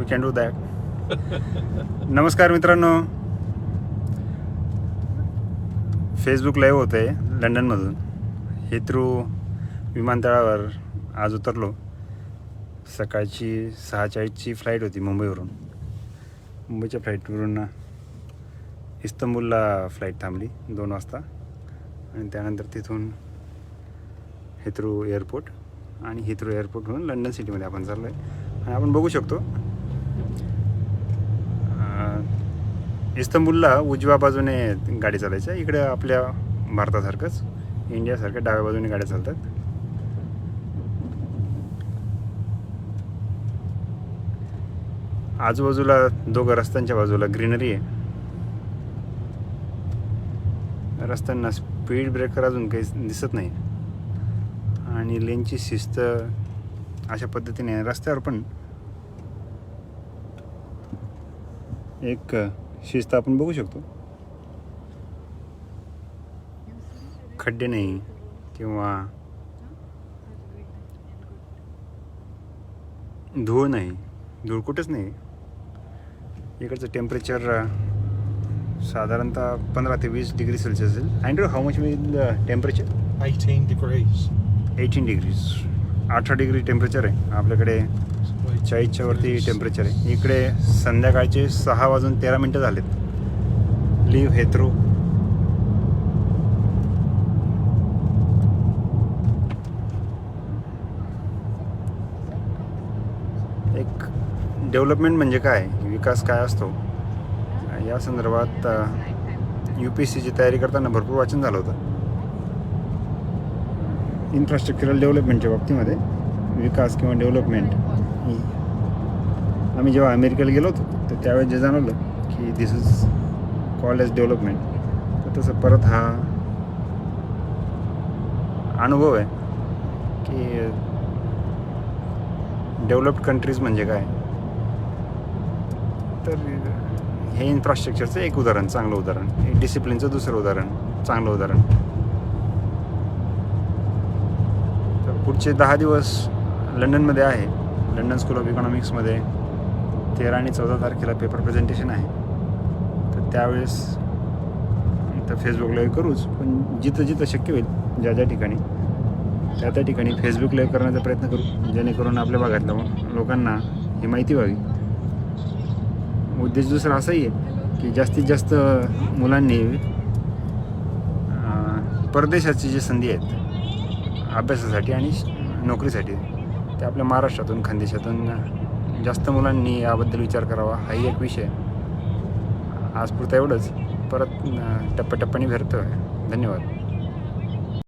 We can do that. नमस्कार मित्रांनो, Facebook live होतं आहे लंडनमधून. हिथ्रो विमानतळावर आज उतरलो. सकाळची 6:40ची फ्लाईट होती मुंबईवरून. मुंबईच्या फ्लाईटवरून इस्तंबूलला फ्लाईट थांबली 2 वाजता आणि त्यानंतर तिथून हिथ्रो एअरपोर्ट आणि हिथ्रो एअरपोर्टवरून लंडन सिटीमध्ये आपण चाललो आहे. आणि आपण बघू शकतो इस्तंबूलला उजव्या बाजूने गाडी चालायच्या. इकडे आपल्या भारतासारखंच इंडियासारखं डाव्या बाजूने गाड्या चालतात. आजूबाजूला दोघं रस्त्यांच्या बाजूला ग्रीनरी आहे. रस्त्यांना स्पीड ब्रेकर अजून काही दिसत नाही आणि लेनची शिस्त अशा पद्धतीने. रस्त्यावर पण एक शिस्त आपण बघू शकतो. खड्डे नाही किंवा धूळ नाही, धूळ कुठंच नाही. इकडचं टेम्परेचर साधारणतः 15 ते 20 डिग्री सेल्सिअस असेल. Andrew, how much will temperature? 18 degrees. 18 degrees. 18 degree temperature आहे आपल्याकडे. 40च्या वरती टेम्परेचर आहे. इकडे संध्याकाळचे 6:13 झालेत. Leave Heathrow. एक डेव्हलपमेंट म्हणजे काय, विकास काय असतो या संदर्भात UPSCची तयारी करताना भरपूर वाचन झालं होतं. इन्फ्रास्ट्रक्चरल डेव्हलपमेंटच्या बाबतीमध्ये विकास किंवा डेव्हलपमेंट. आम्ही जेव्हा अमेरिकेला गेलो होतो तर त्यावेळेस जे जाणवलं की दिस इज कॉल्ड एज डेव्हलपमेंट. तर तसं परत हा अनुभव आहे की डेव्हलप्ड कंट्रीज म्हणजे काय. तर हे इन्फ्रास्ट्रक्चरचं एक उदाहरण, चांगलं उदाहरण. हे डिसिप्लिनचं दुसरं उदाहरण, चांगलं उदाहरण. तर पुढचे 10 दिवस लंडनमध्ये आहे. लंडन स्कूल ऑफ इकॉनॉमिक्समध्ये 13 आणि 14 तारखेला पेपर प्रेझेंटेशन आहे. तर त्यावेळेस तर फेसबुक लाईव्ह करूच, पण जिथं जिथं शक्य होईल ज्या ठिकाणी त्या ठिकाणी फेसबुक लाईव्ह करण्याचा प्रयत्न करू, जेणेकरून आपल्या भागातल्या लोकांना ही माहिती व्हावी. उद्देश दुसरा असाही आहे की जास्तीत जास्त मुलांनी परदेशाची जी संधी आहेत अभ्यासासाठी आणि नोकरीसाठी ते आपल्या महाराष्ट्रातून, खानदेशातून जास्त मुलांनी याबद्दल विचार करावा. हाही एक विषय. आज पुरता एवढंच. परत टप्प्याटप्प्याने भेटतो आहे. धन्यवाद.